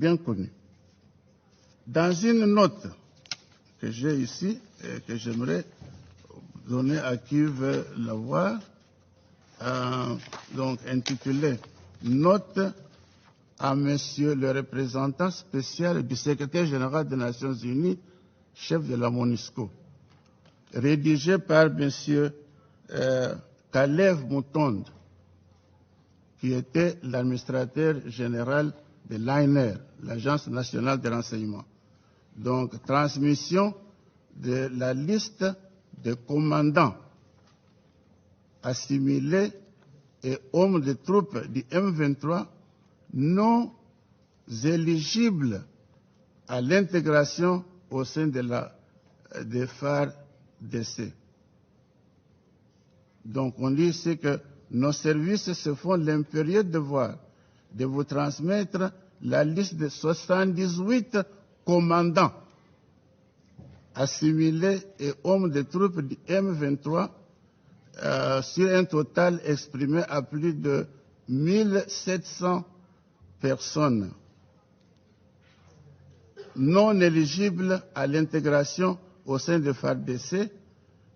bien connu. Dans une note que j'ai ici et que j'aimerais donner à qui veut la voir, donc intitulée « Note à Monsieur le représentant spécial du secrétaire général des Nations Unies, chef de la MONUSCO », rédigée par Monsieur Kalev Mutonde, qui était l'administrateur général de l'ANR, l'Agence nationale de renseignement. Donc, transmission de la liste des commandants assimilés et hommes de troupes du M23 non éligibles à l'intégration au sein des FARDC. Donc, on dit ici que nos services se font l'impérieux devoir de vous transmettre la liste de 78 commandants assimilés et hommes de troupes du M23 sur un total exprimé à plus de 1700 personnes non éligibles à l'intégration au sein de FARDC,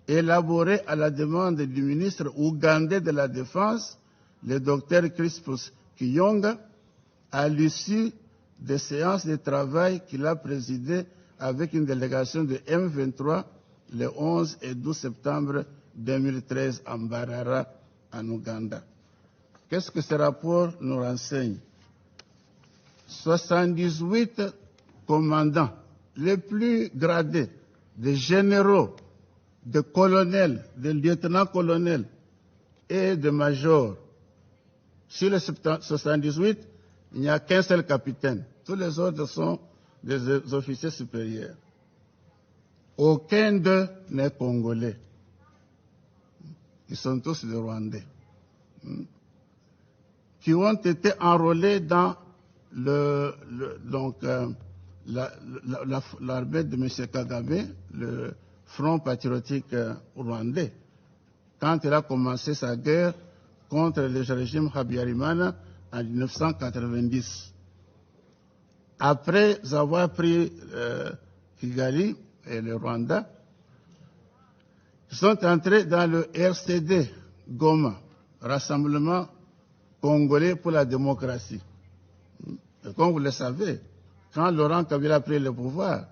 élaboré à la demande du ministre ougandais de la Défense, le docteur Crispus Kiyonga, à l'issue des séances de travail qu'il a présidées avec une délégation de M23 le 11 et 12 septembre 2013 à Mbarara, en Ouganda. Qu'est-ce que ce rapport nous renseigne? 78 commandants, les plus gradés, des généraux, de colonels, de lieutenants-colonels et de majors. Sur les 78, il n'y a qu'un seul capitaine. Tous les autres sont des officiers supérieurs. Aucun d'eux n'est congolais. Ils sont tous des Rwandais. Qui ont été enrôlés dans l'armée de M. Kagame, le Front patriotique rwandais, quand il a commencé sa guerre contre le régime Habyarimana en 1990. Après avoir pris Kigali et le Rwanda, ils sont entrés dans le RCD Goma, Rassemblement congolais pour la démocratie. Et comme vous le savez, quand Laurent Kabila a pris le pouvoir,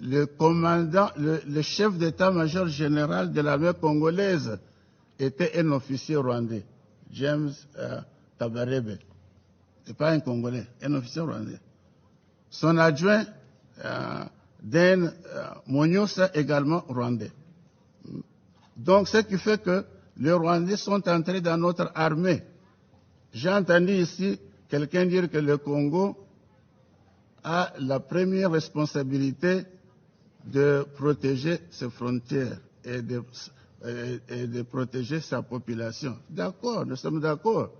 le commandant, le chef d'état-major général de l'armée congolaise était un officier rwandais, James Kabarebe. Ce n'est pas un Congolais, un officier rwandais. Son adjoint, Dan Monyosa, également rwandais. Donc, ce qui fait que les Rwandais sont entrés dans notre armée. J'ai entendu ici quelqu'un dire que le Congo a la première responsabilité de protéger ses frontières et de protéger sa population. D'accord, nous sommes d'accord.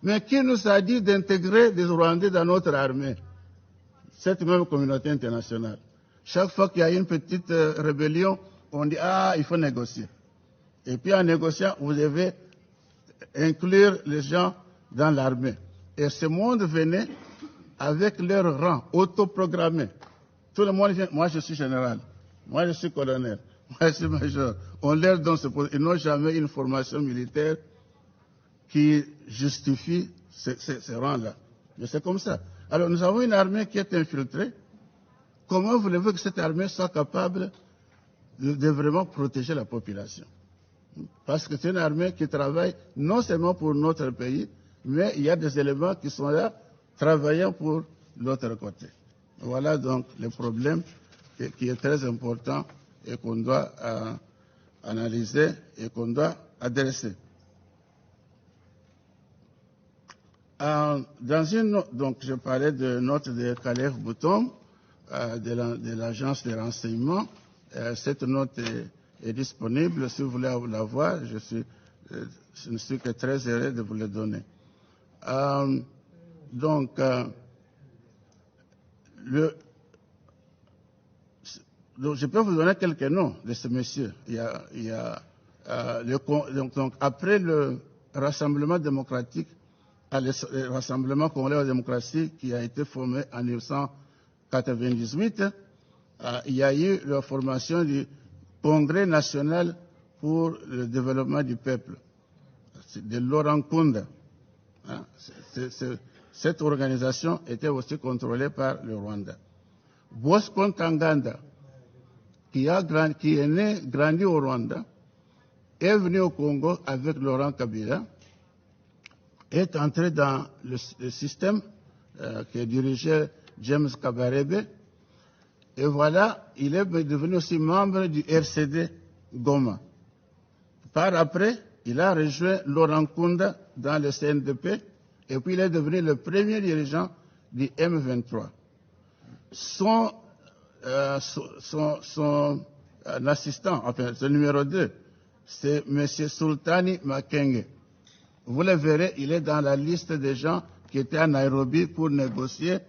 Mais qui nous a dit d'intégrer des Rwandais dans notre armée? Cette même communauté internationale. Chaque fois qu'il y a une petite rébellion, on dit « Ah, il faut négocier ». Et puis en négociant, vous devez inclure les gens dans l'armée. Et ce monde venait avec leur rang autoprogrammé. Tout le monde vient, moi je suis général, moi je suis colonel, moi je suis major. On leur donne ce poste. Ils n'ont jamais une formation militaire qui justifie ces rangs-là. Mais c'est comme ça. Alors nous avons une armée qui est infiltrée. Comment voulez-vous que cette armée soit capable de vraiment protéger la population? Parce que c'est une armée qui travaille non seulement pour notre pays, mais il y a des éléments qui sont là, travaillant pour l'autre côté. Voilà donc le problème qui est très important et qu'on doit analyser et qu'on doit adresser. Dans une note, donc je parlais de note de Kalev Bouton, de l'agence de renseignement. Cette note est disponible. Si vous voulez la voir, je ne suis que très heureux de vous le donner. Donc, je peux vous donner quelques noms de ce monsieur. Donc, après le Rassemblement démocratique le Rassemblement congolais de la démocratie qui a été formé en 1998, il y a eu la formation du Congrès national pour le développement du peuple, de Laurent Nkunda. Cette organisation était aussi contrôlée par le Rwanda. Bosco Ntaganda, qui est né, grandi au Rwanda, est venu au Congo avec Laurent Kabila, est entré dans le système que dirigeait James Kabarebe, et voilà, il est devenu aussi membre du RCD Goma. Par après, il a rejoint Laurent Nkunda dans le CNDP, et puis il est devenu le premier dirigeant du M23. Son assistant, enfin son numéro 2, c'est M. Sultani Makenge. Vous le verrez, il est dans la liste des gens qui étaient à Nairobi pour négocier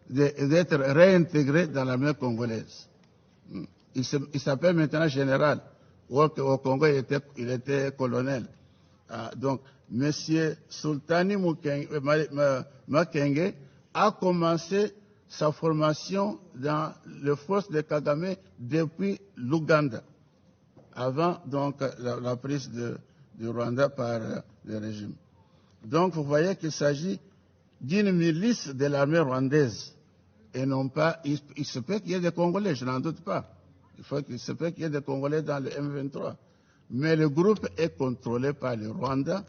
d'être réintégré dans l'armée congolaise. Il s'appelle maintenant général. Au Congo, il était colonel. Donc, M. Sultani Makenge a commencé sa formation dans les forces de Kagame depuis l'Ouganda, avant donc la prise du Rwanda par le régime. Donc, vous voyez qu'il s'agit d'une milice de l'armée rwandaise et non pas. Il se peut qu'il y ait des Congolais, je n'en doute pas. Il se peut qu'il y ait des Congolais dans le M23. Mais le groupe est contrôlé par le Rwanda.